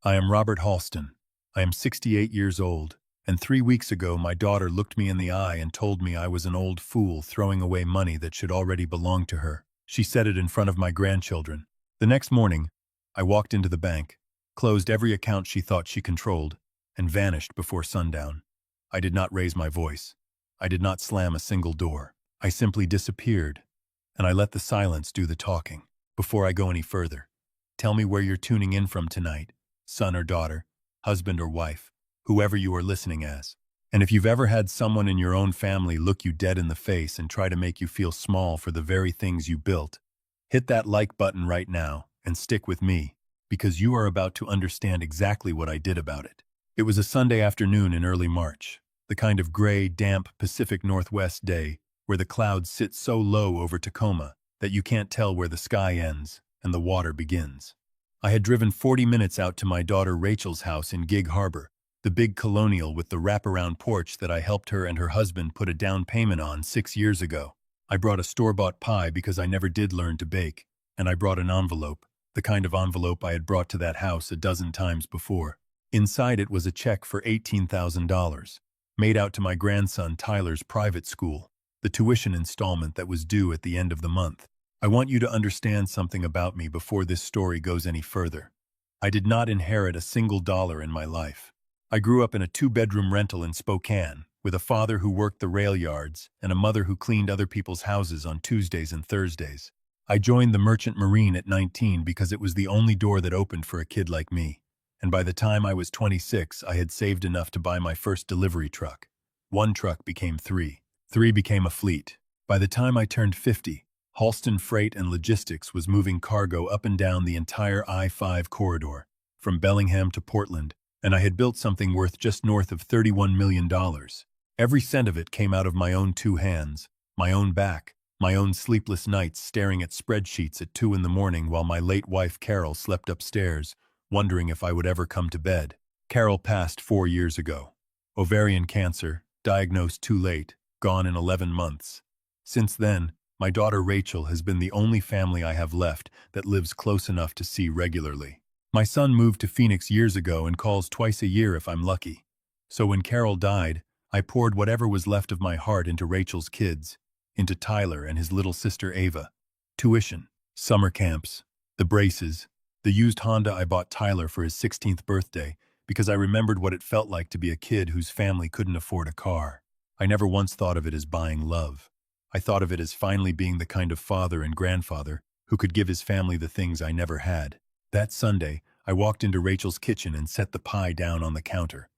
I am Robert Halston. I am 68 years old, and 3 weeks ago my daughter looked me in the eye and told me I was an old fool throwing away money that should already belong to her. She said it in front of my grandchildren. The next morning, I walked into the bank, closed every account she thought she controlled, and vanished before sundown. I did not raise my voice. I did not slam a single door. I simply disappeared, and I let the silence do the talking. Before I go any further, tell me where you're tuning in from tonight. Son or daughter, husband or wife, whoever you are listening as. And if you've ever had someone in your own family look you dead in the face and try to make you feel small for the very things you built, hit that like button right now and stick with me, because you are about to understand exactly what I did about it. It was a Sunday afternoon in early March, the kind of gray, damp Pacific Northwest day where the clouds sit so low over Tacoma that you can't tell where the sky ends and the water begins. I had driven 40 minutes out to my daughter Rachel's house in Gig Harbor, the big colonial with the wraparound porch that I helped her and her husband put a down payment on 6 years ago. I brought a store-bought pie because I never did learn to bake, and I brought an envelope, the kind of envelope I had brought to that house a dozen times before. Inside it was a check for $18,000, made out to my grandson Tyler's private school, the tuition installment that was due at the end of the month. I want you to understand something about me before this story goes any further. I did not inherit a single dollar in my life. I grew up in a 2-bedroom rental in Spokane, with a father who worked the rail yards and a mother who cleaned other people's houses on Tuesdays and Thursdays. I joined the Merchant Marine at 19 because it was the only door that opened for a kid like me. And by the time I was 26, I had saved enough to buy my first delivery truck. 1 truck became 3. 3 became a fleet. By the time I turned 50, Halston Freight and Logistics was moving cargo up and down the entire I-5 corridor, from Bellingham to Portland, and I had built something worth just north of $31 million. Every cent of it came out of my own 2 hands, my own back, my own sleepless nights staring at spreadsheets at 2 in the morning while my late wife Carol slept upstairs, wondering if I would ever come to bed. Carol passed 4 years ago. Ovarian cancer, diagnosed too late, gone in 11 months. Since then, my daughter Rachel has been the only family I have left that lives close enough to see regularly. My son moved to Phoenix years ago and calls twice a year if I'm lucky. So when Carol died, I poured whatever was left of my heart into Rachel's kids, into Tyler and his little sister Ava. Tuition, summer camps, the braces, the used Honda I bought Tyler for his 16th birthday because I remembered what it felt like to be a kid whose family couldn't afford a car. I never once thought of it as buying love. I thought of it as finally being the kind of father and grandfather who could give his family the things I never had. That Sunday, I walked into Rachel's kitchen and set the pie down on the counter.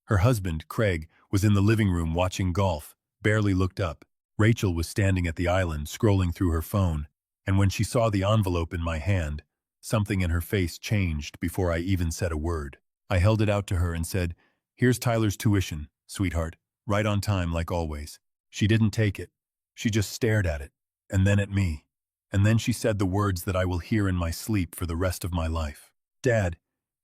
Her husband, Craig, was in the living room watching golf, barely looked up. Rachel was standing at the island, scrolling through her phone, and when she saw the envelope in my hand, something in her face changed before I even said a word. I held it out to her and said, "Here's Tyler's tuition, sweetheart, right on time like always." She didn't take it. She just stared at it, and then at me. And then she said the words that I will hear in my sleep for the rest of my life. "Dad,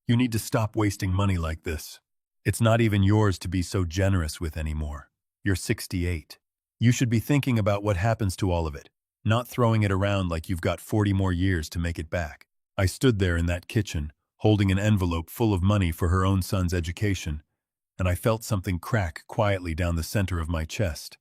you need to stop wasting money like this. It's not even yours to be so generous with anymore. You're 68. You should be thinking about what happens to all of it, not throwing it around like you've got 40 more years to make it back." I stood there in that kitchen, holding an envelope full of money for her own son's education, and I felt something crack quietly down the center of my chest.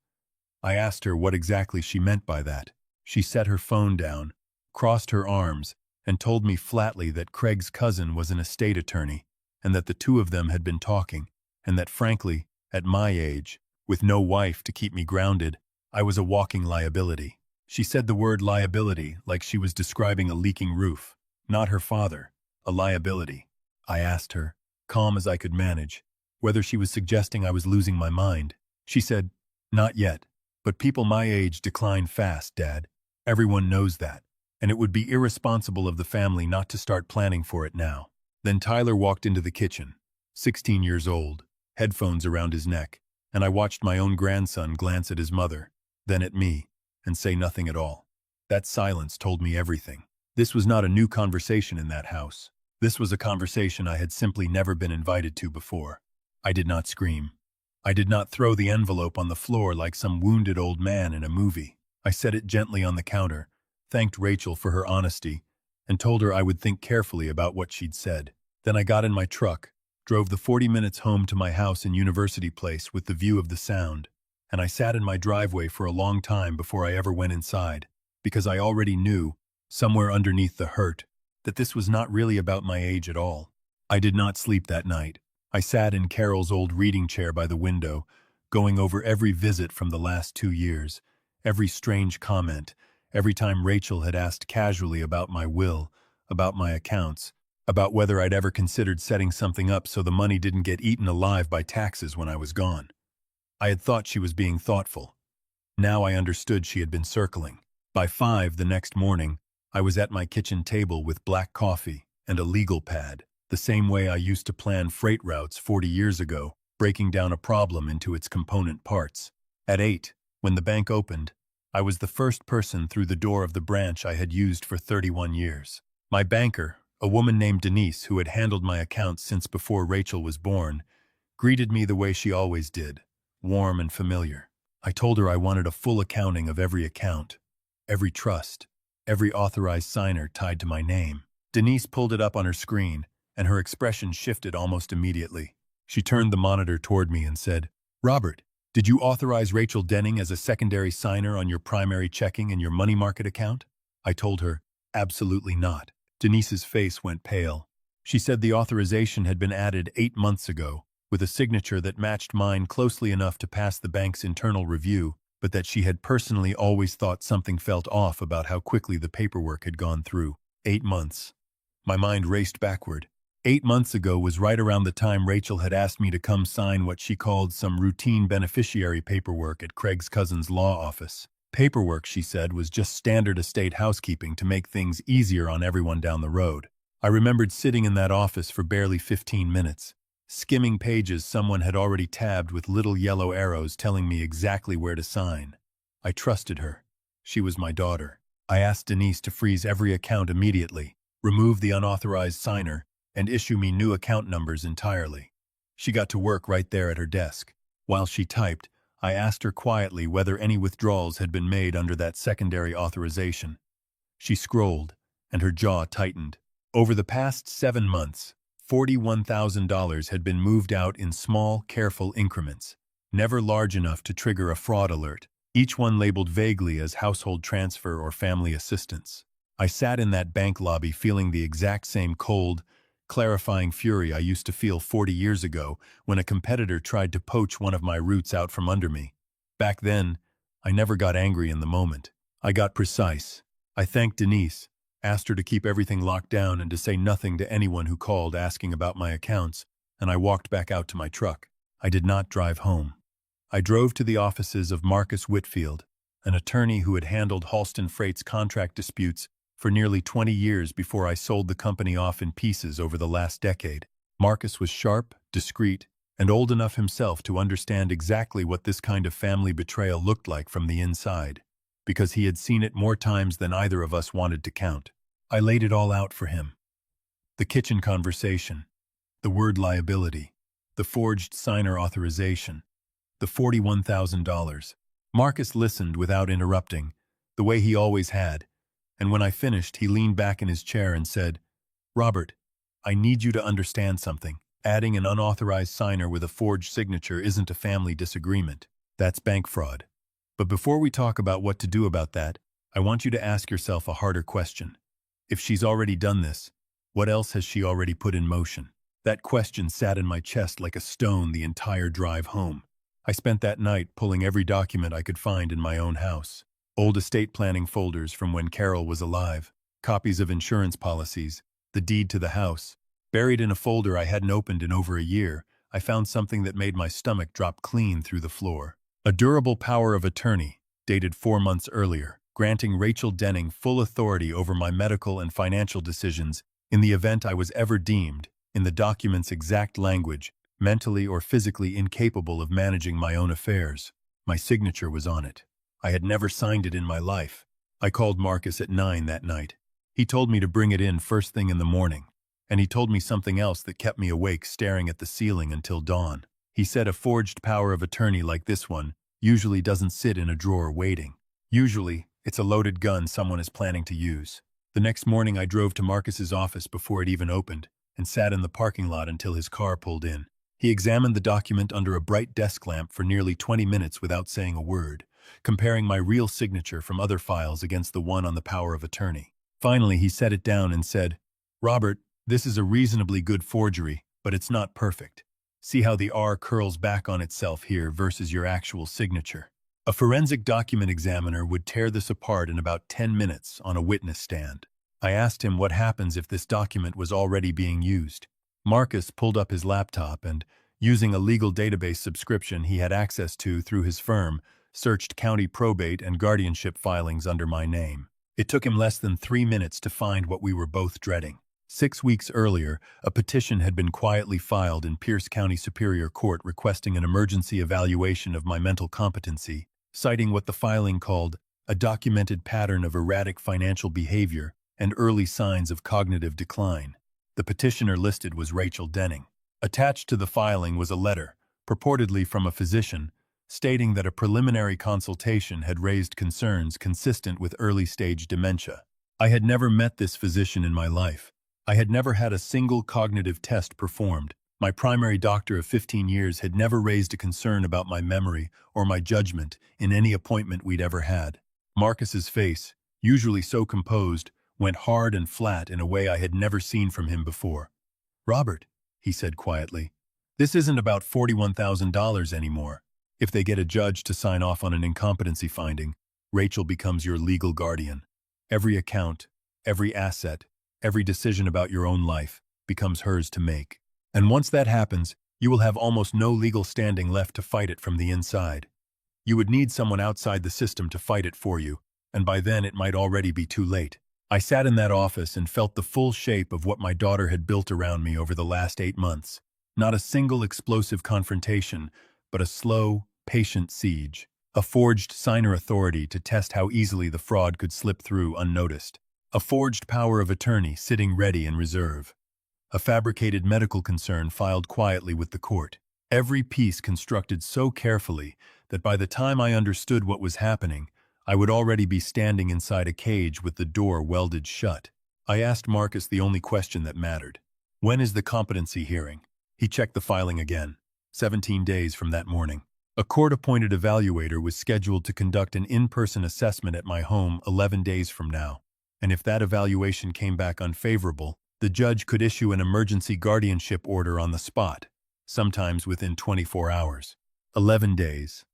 I asked her what exactly she meant by that. She set her phone down, crossed her arms, and told me flatly that Craig's cousin was an estate attorney, and that the 2 of them had been talking, and that frankly, at my age, with no wife to keep me grounded, I was a walking liability. She said the word liability like she was describing a leaking roof, not her father, a liability. I asked her, calm as I could manage, whether she was suggesting I was losing my mind. She said, "Not yet. But people my age decline fast, Dad. Everyone knows that, and it would be irresponsible of the family not to start planning for it now." Then Tyler walked into the kitchen, 16 years old, headphones around his neck, and I watched my own grandson glance at his mother, then at me, and say nothing at all. That silence told me everything. This was not a new conversation in that house. This was a conversation I had simply never been invited to before. I did not scream. I did not throw the envelope on the floor like some wounded old man in a movie. I set it gently on the counter, thanked Rachel for her honesty, and told her I would think carefully about what she'd said. Then I got in my truck, drove the 40 minutes home to my house in University Place with the view of the Sound, and I sat in my driveway for a long time before I ever went inside, because I already knew, somewhere underneath the hurt, that this was not really about my age at all. I did not sleep that night. I sat in Carol's old reading chair by the window, going over every visit from the last 2 years, every strange comment, every time Rachel had asked casually about my will, about my accounts, about whether I'd ever considered setting something up so the money didn't get eaten alive by taxes when I was gone. I had thought she was being thoughtful. Now I understood she had been circling. By 5 the next morning, I was at my kitchen table with black coffee and a legal pad, the same way I used to plan freight routes 40 years ago, breaking down a problem into its component parts. At 8, when the bank opened, I was the first person through the door of the branch I had used for 31 years. My banker, a woman named Denise who had handled my accounts since before Rachel was born, greeted me the way she always did, warm and familiar. I told her I wanted a full accounting of every account, every trust, every authorized signer tied to my name. Denise pulled it up on her screen, and her expression shifted almost immediately. She turned the monitor toward me and said, "Robert, did you authorize Rachel Denning as a secondary signer on your primary checking and your money market account?" I told her, "Absolutely not." Denise's face went pale. She said the authorization had been added 8 months ago, with a signature that matched mine closely enough to pass the bank's internal review, but that she had personally always thought something felt off about how quickly the paperwork had gone through. 8 months. My mind raced backward. 8 months ago was right around the time Rachel had asked me to come sign what she called some routine beneficiary paperwork at Craig's cousin's law office. Paperwork, she said, was just standard estate housekeeping to make things easier on everyone down the road. I remembered sitting in that office for barely 15 minutes, skimming pages someone had already tabbed with little yellow arrows telling me exactly where to sign. I trusted her. She was my daughter. I asked Denise to freeze every account immediately, remove the unauthorized signer, and issue me new account numbers entirely. She got to work right there at her desk. While she typed, I asked her quietly whether any withdrawals had been made under that secondary authorization. She scrolled, and her jaw tightened. Over the past 7 months, $41,000 had been moved out in small, careful increments, never large enough to trigger a fraud alert, each one labeled vaguely as household transfer or family assistance. I sat in that bank lobby feeling the exact same cold, clarifying fury I used to feel 40 years ago when a competitor tried to poach one of my roots out from under me. Back then, I never got angry in the moment. I got precise. I thanked Denise, asked her to keep everything locked down and to say nothing to anyone who called asking about my accounts, and I walked back out to my truck. I did not drive home. I drove to the offices of Marcus Whitfield, an attorney who had handled Halston Freight's contract disputes for nearly 20 years before I sold the company off in pieces over the last decade. Marcus was sharp, discreet, and old enough himself to understand exactly what this kind of family betrayal looked like from the inside, because he had seen it more times than either of us wanted to count. I laid it all out for him. The kitchen conversation, the word liability, the forged signer authorization, the $41,000. Marcus listened without interrupting, the way he always had, and when I finished, he leaned back in his chair and said, "Robert, I need you to understand something. Adding an unauthorized signer with a forged signature isn't a family disagreement. That's bank fraud. But before we talk about what to do about that, I want you to ask yourself a harder question. If she's already done this, what else has she already put in motion?" That question sat in my chest like a stone the entire drive home. I spent that night pulling every document I could find in my own house. Old estate planning folders from when Carol was alive, copies of insurance policies, the deed to the house. Buried in a folder I hadn't opened in over a year, I found something that made my stomach drop clean through the floor. A durable power of attorney, dated 4 months earlier, granting Rachel Denning full authority over my medical and financial decisions in the event I was ever deemed, in the document's exact language, mentally or physically incapable of managing my own affairs. My signature was on it. I had never signed it in my life. I called Marcus at 9 that night. He told me to bring it in first thing in the morning, and he told me something else that kept me awake staring at the ceiling until dawn. He said a forged power of attorney like this one usually doesn't sit in a drawer waiting. Usually, it's a loaded gun someone is planning to use. The next morning I drove to Marcus's office before it even opened, and sat in the parking lot until his car pulled in. He examined the document under a bright desk lamp for nearly 20 minutes without saying a word, comparing my real signature from other files against the one on the power of attorney. Finally, he set it down and said, "Robert, this is a reasonably good forgery, but it's not perfect. See how the R curls back on itself here versus your actual signature." A forensic document examiner would tear this apart in about 10 minutes on a witness stand. I asked him what happens if this document was already being used. Marcus pulled up his laptop and, using a legal database subscription he had access to through his firm, searched county probate and guardianship filings under my name. It took him less than 3 minutes to find what we were both dreading. 6 weeks earlier, a petition had been quietly filed in Pierce County Superior Court requesting an emergency evaluation of my mental competency, citing what the filing called a documented pattern of erratic financial behavior and early signs of cognitive decline. The petitioner listed was Rachel Denning. Attached to the filing was a letter, purportedly from a physician, stating that a preliminary consultation had raised concerns consistent with early-stage dementia. I had never met this physician in my life. I had never had a single cognitive test performed. My primary doctor of 15 years had never raised a concern about my memory or my judgment in any appointment we'd ever had. Marcus's face, usually so composed, went hard and flat in a way I had never seen from him before. "Robert," he said quietly, "this isn't about $41,000 anymore. If they get a judge to sign off on an incompetency finding, Rachel becomes your legal guardian. Every account, every asset, every decision about your own life becomes hers to make. And once that happens, you will have almost no legal standing left to fight it from the inside. You would need someone outside the system to fight it for you, and by then it might already be too late." I sat in that office and felt the full shape of what my daughter had built around me over the last 8 months. Not a single explosive confrontation, but a slow, patient siege. A forged signer authority to test how easily the fraud could slip through unnoticed. A forged power of attorney sitting ready in reserve. A fabricated medical concern filed quietly with the court. Every piece constructed so carefully that by the time I understood what was happening, I would already be standing inside a cage with the door welded shut. I asked Marcus the only question that mattered. "When is the competency hearing?" He checked the filing again. 17 days from that morning. A court-appointed evaluator was scheduled to conduct an in-person assessment at my home 11 days from now. And if that evaluation came back unfavorable, the judge could issue an emergency guardianship order on the spot, sometimes within 24 hours. 11 days.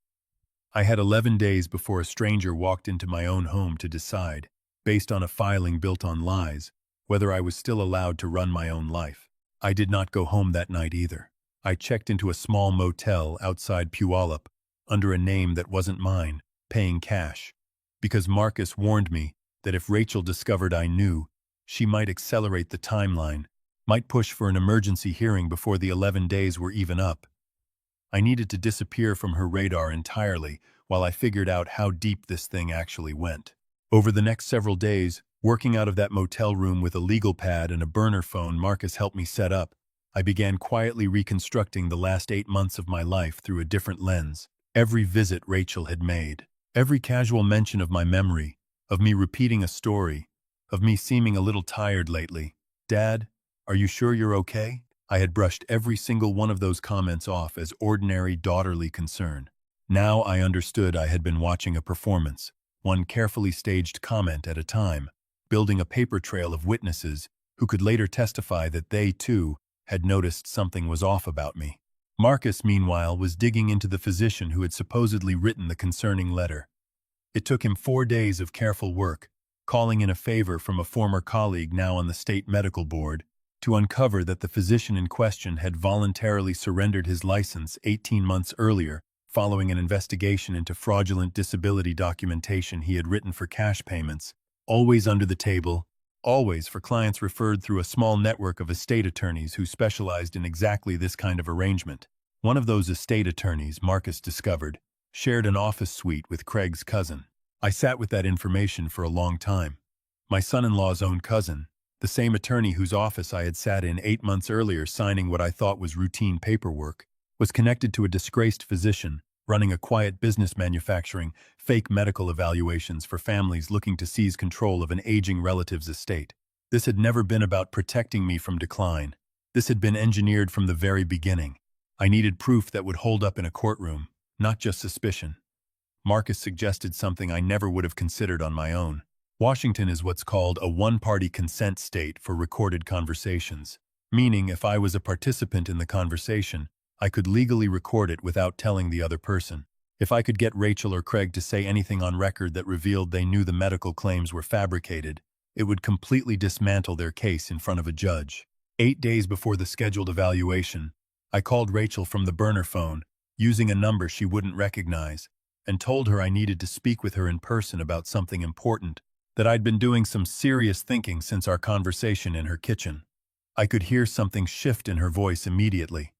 I had 11 days before a stranger walked into my own home to decide, based on a filing built on lies, whether I was still allowed to run my own life. I did not go home that night either. I checked into a small motel outside Puyallup, under a name that wasn't mine, paying cash, because Marcus warned me that if Rachel discovered I knew, she might accelerate the timeline, might push for an emergency hearing before the 11 days were even up. I needed to disappear from her radar entirely while I figured out how deep this thing actually went. Over the next several days, working out of that motel room with a legal pad and a burner phone Marcus helped me set up, I began quietly reconstructing the last 8 months of my life through a different lens. Every visit Rachel had made, every casual mention of my memory, of me repeating a story, of me seeming a little tired lately. "Dad, are you sure you're okay?" I had brushed every single one of those comments off as ordinary daughterly concern. Now I understood I had been watching a performance, one carefully staged comment at a time, building a paper trail of witnesses who could later testify that they, too, had noticed something was off about me. Marcus, meanwhile, was digging into the physician who had supposedly written the concerning letter. It took him 4 days of careful work, calling in a favor from a former colleague now on the state medical board, to uncover that the physician in question had voluntarily surrendered his license 18 months earlier following an investigation into fraudulent disability documentation he had written for cash payments, always under the table, always for clients referred through a small network of estate attorneys who specialized in exactly this kind of arrangement. One of those estate attorneys, Marcus discovered, shared an office suite with Craig's cousin. I sat with that information for a long time. My son-in-law's own cousin, the same attorney whose office I had sat in 8 months earlier signing what I thought was routine paperwork, was connected to a disgraced physician running a quiet business manufacturing fake medical evaluations for families looking to seize control of an aging relative's estate. This had never been about protecting me from decline. This had been engineered from the very beginning. I needed proof that would hold up in a courtroom, not just suspicion. Marcus suggested something I never would have considered on my own. Washington is what's called a one-party consent state for recorded conversations, meaning if I was a participant in the conversation, I could legally record it without telling the other person. If I could get Rachel or Craig to say anything on record that revealed they knew the medical claims were fabricated, it would completely dismantle their case in front of a judge. 8 days before the scheduled evaluation, I called Rachel from the burner phone, using a number she wouldn't recognize, and told her I needed to speak with her in person about something important, that I'd been doing some serious thinking since our conversation in her kitchen. I could hear something shift in her voice immediately,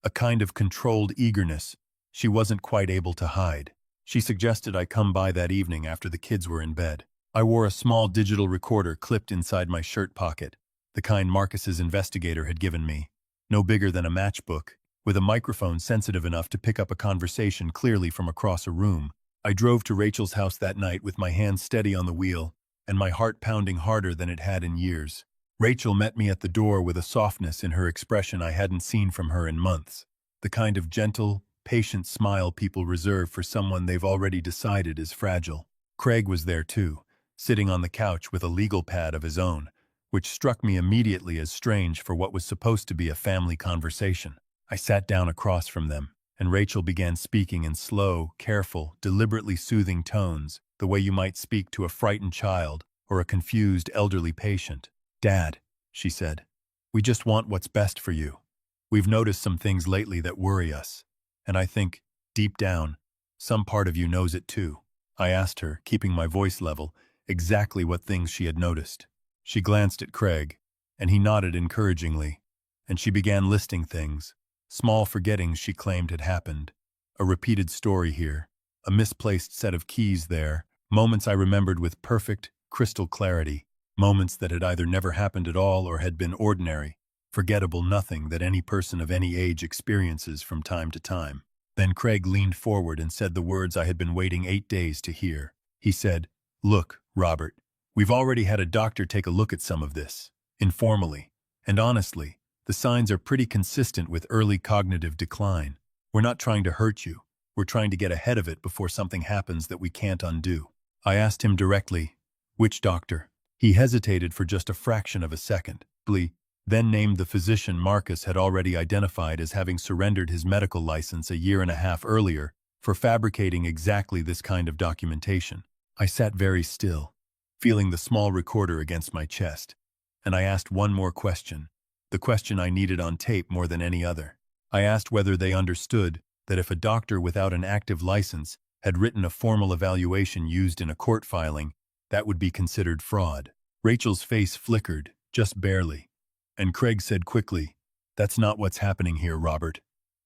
a kind of controlled eagerness she wasn't quite able to hide. She suggested I come by that evening after the kids were in bed. I wore a small digital recorder clipped inside my shirt pocket, the kind Marcus's investigator had given me, no bigger than a matchbook, with a microphone sensitive enough to pick up a conversation clearly from across a room. I drove to Rachel's house that night with my hands steady on the wheel and my heart pounding harder than it had in years. Rachel met me at the door with a softness in her expression I hadn't seen from her in months, the kind of gentle, patient smile people reserve for someone they've already decided is fragile. Craig was there too, sitting on the couch with a legal pad of his own, which struck me immediately as strange for what was supposed to be a family conversation. I sat down across from them, and Rachel began speaking in slow, careful, deliberately soothing tones, the way you might speak to a frightened child or a confused elderly patient. "Dad," she said, "we just want what's best for you. We've noticed some things lately that worry us, and I think, deep down, some part of you knows it too." I asked her, keeping my voice level, exactly what things she had noticed. She glanced at Craig, and he nodded encouragingly, and she began listing things, small forgettings she claimed had happened, a repeated story here, a misplaced set of keys there, moments I remembered with perfect, crystal clarity, moments that had either never happened at all or had been ordinary, forgettable nothing that any person of any age experiences from time to time. Then Craig leaned forward and said the words I had been waiting 8 days to hear. He said, "Look, Robert, we've already had a doctor take a look at some of this, informally, and honestly, the signs are pretty consistent with early cognitive decline. We're not trying to hurt you. We're trying to get ahead of it before something happens that we can't undo." I asked him directly, "Which doctor?" He hesitated for just a fraction of a second, then named the physician Marcus had already identified as having surrendered his medical license a year and a half earlier for fabricating exactly this kind of documentation. I sat very still, feeling the small recorder against my chest, and I asked one more question, the question I needed on tape more than any other. I asked whether they understood that if a doctor without an active license had written a formal evaluation used in a court filing, that would be considered fraud. Rachel's face flickered, just barely, and Craig said quickly, "That's not what's happening here, Robert.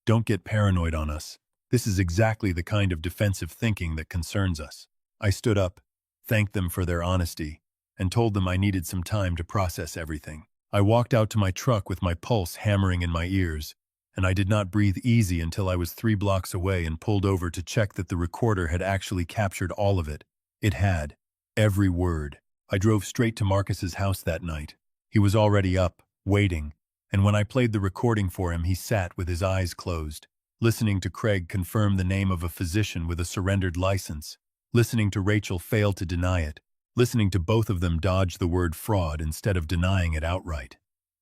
Don't get paranoid on us. This is exactly the kind of defensive thinking that concerns us." I stood up, thanked them for their honesty, and told them I needed some time to process everything. I walked out to my truck with my pulse hammering in my ears, and I did not breathe easy until I was 3 blocks away and pulled over to check that the recorder had actually captured all of it. It had. Every word. I drove straight to Marcus's house that night. He was already up, waiting, and when I played the recording for him, he sat with his eyes closed, listening to Craig confirm the name of a physician with a surrendered license, listening to Rachel fail to deny it, listening to both of them dodge the word fraud instead of denying it outright.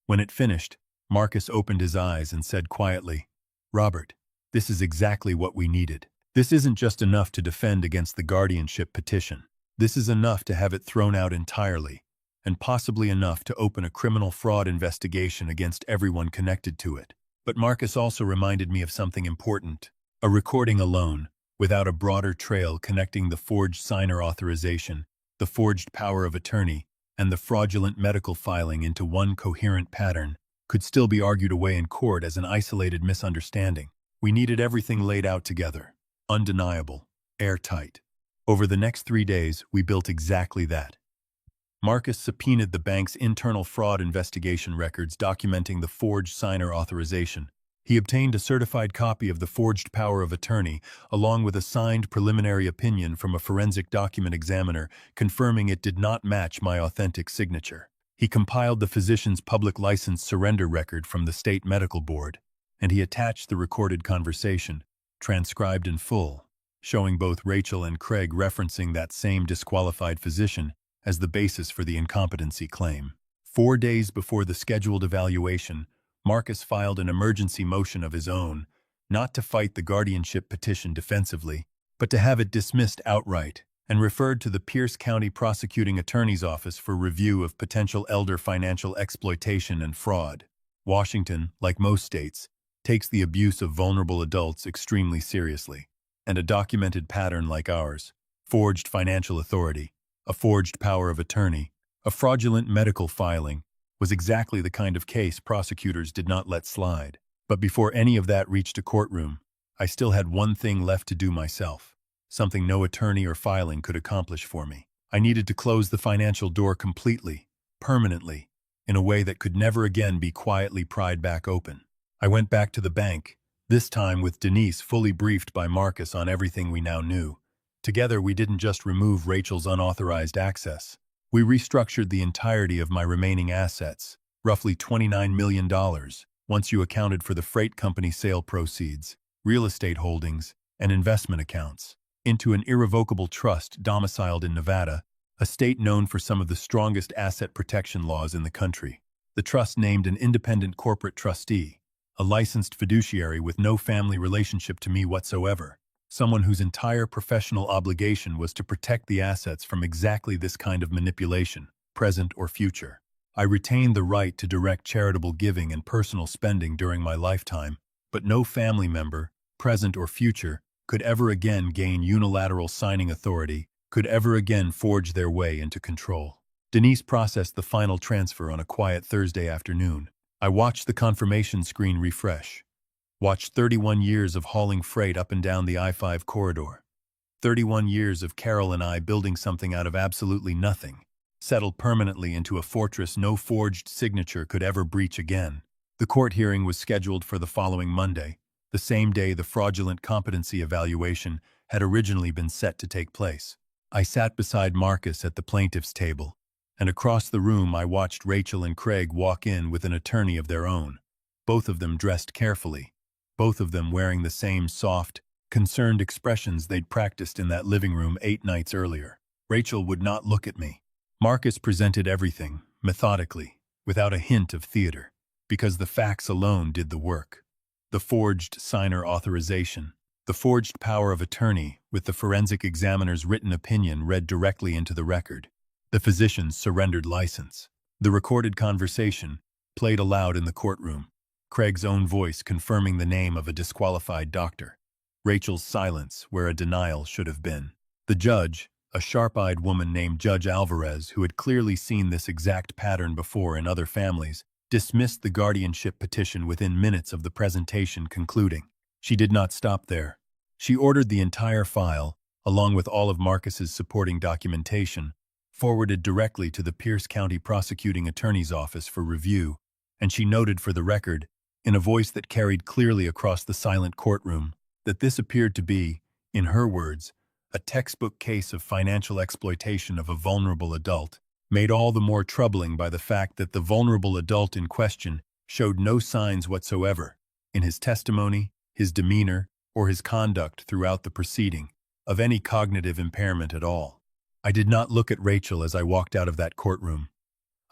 When it finished, Marcus opened his eyes and said quietly, "Robert, this is exactly what we needed. This isn't just enough to defend against the guardianship petition. This is enough to have it thrown out entirely, and possibly enough to open a criminal fraud investigation against everyone connected to it." But Marcus also reminded me of something important. A recording alone, without a broader trail connecting the forged signer authorization, the forged power of attorney, and the fraudulent medical filing into one coherent pattern, could still be argued away in court as an isolated misunderstanding. We needed everything laid out together, undeniable, airtight. Over the next 3 days, we built exactly that. Marcus subpoenaed the bank's internal fraud investigation records documenting the forged signer authorization. He obtained a certified copy of the forged power of attorney, along with a signed preliminary opinion from a forensic document examiner confirming it did not match my authentic signature. He compiled the physician's public license surrender record from the state medical board, and he attached the recorded conversation, transcribed in full, showing both Rachel and Craig referencing that same disqualified physician as the basis for the incompetency claim. 4 days before the scheduled evaluation, Marcus filed an emergency motion of his own, not to fight the guardianship petition defensively, but to have it dismissed outright, and referred to the Pierce County Prosecuting Attorney's Office for review of potential elder financial exploitation and fraud. Washington, like most states, takes the abuse of vulnerable adults extremely seriously, and a documented pattern like ours, forged financial authority, a forged power of attorney, a fraudulent medical filing, was exactly the kind of case prosecutors did not let slide. But before any of that reached a courtroom, I still had one thing left to do myself, something no attorney or filing could accomplish for me. I needed to close the financial door completely, permanently, in a way that could never again be quietly pried back open. I went back to the bank, this time with Denise fully briefed by Marcus on everything we now knew. Together, we didn't just remove Rachel's unauthorized access. We restructured the entirety of my remaining assets, roughly $29 million, once you accounted for the freight company sale proceeds, real estate holdings, and investment accounts, into an irrevocable trust domiciled in Nevada, a state known for some of the strongest asset protection laws in the country. The trust named an independent corporate trustee, a licensed fiduciary with no family relationship to me whatsoever, someone whose entire professional obligation was to protect the assets from exactly this kind of manipulation, present or future. I retained the right to direct charitable giving and personal spending during my lifetime, but no family member, present or future, could ever again gain unilateral signing authority, could ever again forge their way into control. Denise processed the final transfer on a quiet Thursday afternoon. I watched the confirmation screen refresh, watched 31 years of hauling freight up and down the I-5 corridor, 31 years of Carol and I building something out of absolutely nothing, settled permanently into a fortress no forged signature could ever breach again. The court hearing was scheduled for the following Monday, the same day the fraudulent competency evaluation had originally been set to take place. I sat beside Marcus at the plaintiff's table, and across the room I watched Rachel and Craig walk in with an attorney of their own, both of them dressed carefully, both of them wearing the same soft, concerned expressions they'd practiced in that living room 8 nights earlier. Rachel would not look at me. Marcus presented everything, methodically, without a hint of theater, because the facts alone did the work. The forged signer authorization, the forged power of attorney with the forensic examiner's written opinion read directly into the record, the physician's surrendered license, the recorded conversation, played aloud in the courtroom, Craig's own voice confirming the name of a disqualified doctor, Rachel's silence where a denial should have been. The judge, a sharp-eyed woman named Judge Alvarez who had clearly seen this exact pattern before in other families, dismissed the guardianship petition within minutes of the presentation concluding. She did not stop there. She ordered the entire file, along with all of Marcus's supporting documentation, forwarded directly to the Pierce County Prosecuting Attorney's Office for review, and she noted for the record, in a voice that carried clearly across the silent courtroom, that this appeared to be, in her words, a textbook case of financial exploitation of a vulnerable adult, made all the more troubling by the fact that the vulnerable adult in question showed no signs whatsoever, in his testimony, his demeanor, or his conduct throughout the proceeding, of any cognitive impairment at all. I did not look at Rachel as I walked out of that courtroom.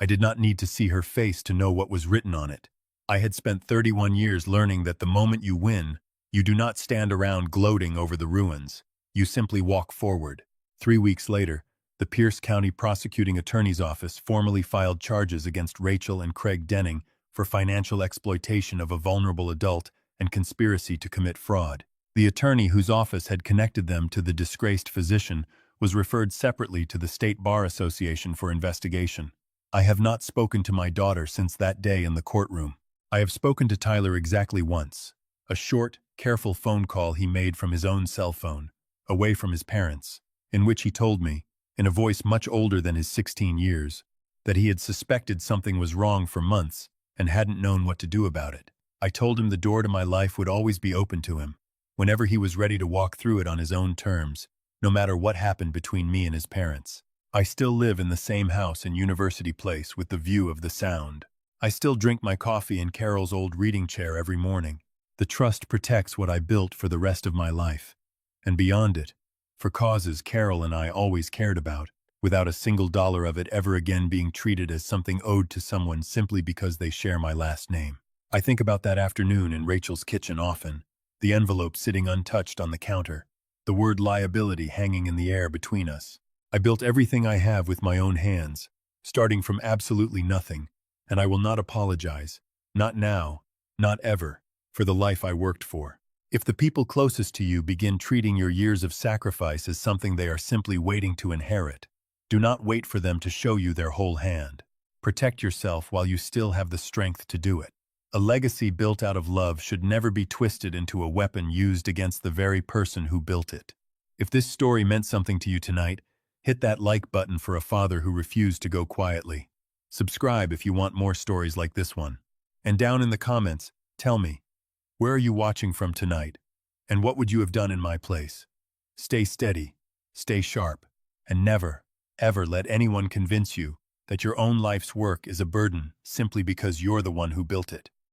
I did not need to see her face to know what was written on it. I had spent 31 years learning that the moment you win, you do not stand around gloating over the ruins. You simply walk forward. 3 weeks later, the Pierce County Prosecuting Attorney's Office formally filed charges against Rachel and Craig Denning for financial exploitation of a vulnerable adult and conspiracy to commit fraud. The attorney whose office had connected them to the disgraced physician was referred separately to the State Bar Association for investigation. I have not spoken to my daughter since that day in the courtroom. I have spoken to Tyler exactly once, a short, careful phone call he made from his own cell phone, away from his parents, in which he told me, in a voice much older than his 16 years, that he had suspected something was wrong for months and hadn't known what to do about it. I told him the door to my life would always be open to him, whenever he was ready to walk through it on his own terms, no matter what happened between me and his parents. I still live in the same house in University Place with the view of the Sound. I still drink my coffee in Carol's old reading chair every morning. The trust protects what I built for the rest of my life. And beyond it, for causes Carol and I always cared about, without a single dollar of it ever again being treated as something owed to someone simply because they share my last name. I think about that afternoon in Rachel's kitchen often, the envelope sitting untouched on the counter, the word liability hanging in the air between us. I built everything I have with my own hands, starting from absolutely nothing, and I will not apologize, not now, not ever, for the life I worked for. If the people closest to you begin treating your years of sacrifice as something they are simply waiting to inherit, do not wait for them to show you their whole hand. Protect yourself while you still have the strength to do it. A legacy built out of love should never be twisted into a weapon used against the very person who built it. If this story meant something to you tonight, hit that like button for a father who refused to go quietly. Subscribe if you want more stories like this one. And down in the comments, tell me, where are you watching from tonight? And what would you have done in my place? Stay steady, stay sharp, and never, ever let anyone convince you that your own life's work is a burden simply because you're the one who built it.